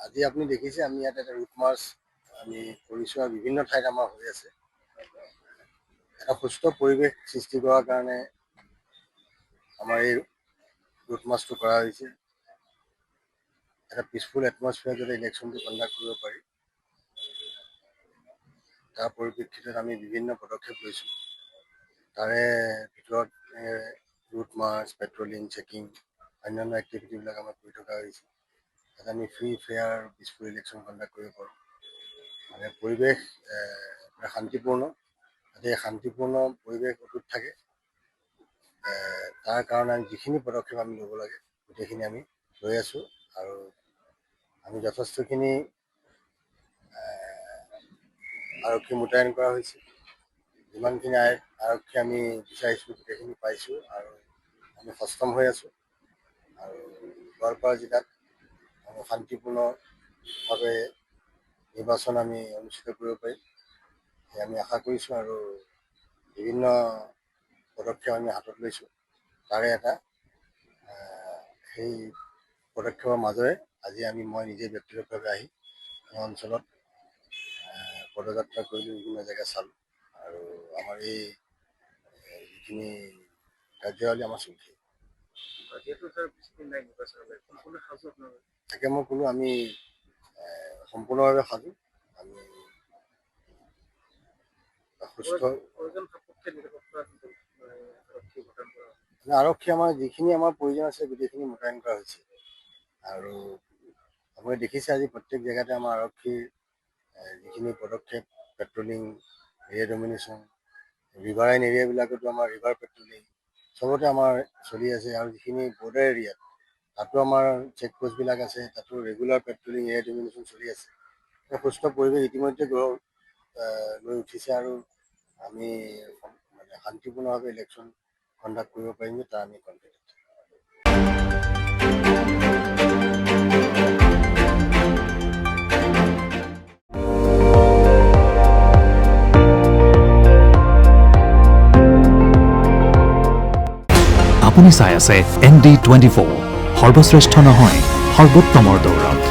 আজি আপুনি দেখিছে আমি ইয়াত এটা ৰুট মাৰ্চ আমি কৰিছোঁ আৰু বিভিন্ন ঠাইত আমাৰ হৈ আছে। এটা সুস্থ পৰিৱেশ সৃষ্টি কৰাৰ কাৰণে আমাৰ এই ৰুট মাৰ্চটো কৰা হৈছে। এটা পিচফুল এটমছফিয়াৰ যাতে ইলেকশ্যনটো কণ্ডাক্ট কৰিব পাৰি, তাৰ পৰিপ্ৰেক্ষিতত আমি বিভিন্ন পদক্ষেপ লৈছোঁ। তাৰে ভিতৰত ৰুট মাৰ্চ, পেট্ৰলিং, চেকিং, অন্যান্য এক্টিভিটিবিলাক আমাৰ কৰি থকা হৈছে, যাতে আমি free fair peaceful election conduct কৰিব পাৰোঁ। মানে পৰিৱেশ শান্তিপূৰ্ণ, যাতে শান্তিপূৰ্ণ পৰিৱেশ অটুট থাকে, তাৰ কাৰণে আমি যিখিনি পদক্ষেপ আমি ল'ব লাগে গোটেইখিনি আমি লৈ আছোঁ। আৰু আমি যথেষ্টখিনি আৰক্ষী মোতায়েন কৰা হৈছে। যিমানখিনি আৰক্ষী আমি বিচাৰিছোঁ গোটেইখিনি পাইছোঁ আৰু আমি সষ্টম হৈ আছোঁ। আৰু গোৱালপাৰা জিলাত আমি শান্তিপূৰ্ণভাৱে নিৰ্বাচন আমি অনুষ্ঠিত কৰিব পাৰিম, সেয়া আমি আশা কৰিছোঁ। আৰু বিভিন্ন পদক্ষেপ আমি হাতত লৈছোঁ। তাৰে এটা সেই পদক্ষেপৰ মাজেৰে আজি মই নিজে ব্যক্তিগতভাৱে আহি এই অঞ্চলত পদযাত্ৰা কৰিলোঁ, বিভিন্ন জেগা চালোঁ। আৰু আমাৰ এই যিখিনি কাৰ্যাৱলী আমাৰ চলিছে, তাকে মই ক'লোঁ আমি সম্পূৰ্ণভাৱে সাজু। আমি সুস্থ আৰক্ষী আমাৰ যিখিনি আমাৰ প্ৰয়োজন আছে গোটেইখিনি মোতায়েন কৰা হৈছে। আৰু আপুনি দেখিছে আজি প্ৰত্যেক জেগাতে আমাৰ আৰক্ষীৰ যিখিনি পদক্ষেপ, পেট্ৰলিং, এৰিয়া ডমিনেশ্যন, ৰিভাৰাইন এৰিয়াবিলাকতো আমাৰ ৰিভাৰ পেট্ৰলিং চবতে আমাৰ চলি আছে। আৰু যিখিনি বৰ্ডাৰ এৰিয়াত তাতো আমাৰ চেকপ'ষ্টবিলাক আছে, তাতো ৰেগুলাৰ পেট্ৰলিং, এৰিয়া ডমিনেশ্যন চলি আছে। সুস্থ পৰিৱেশ ইতিমধ্যে লৈ উঠিছে আৰু আমি মানে শান্তিপূৰ্ণভাৱে ইলেকশ্যন কণ্ডাক্ট কৰিব পাৰিম, তাৰ আমি কনফিডেণ্ট। আপুনি চাই আছে ND24, সৰ্বশ্ৰেষ্ঠ নহয় সৰ্বোত্তমৰ দৌৰত।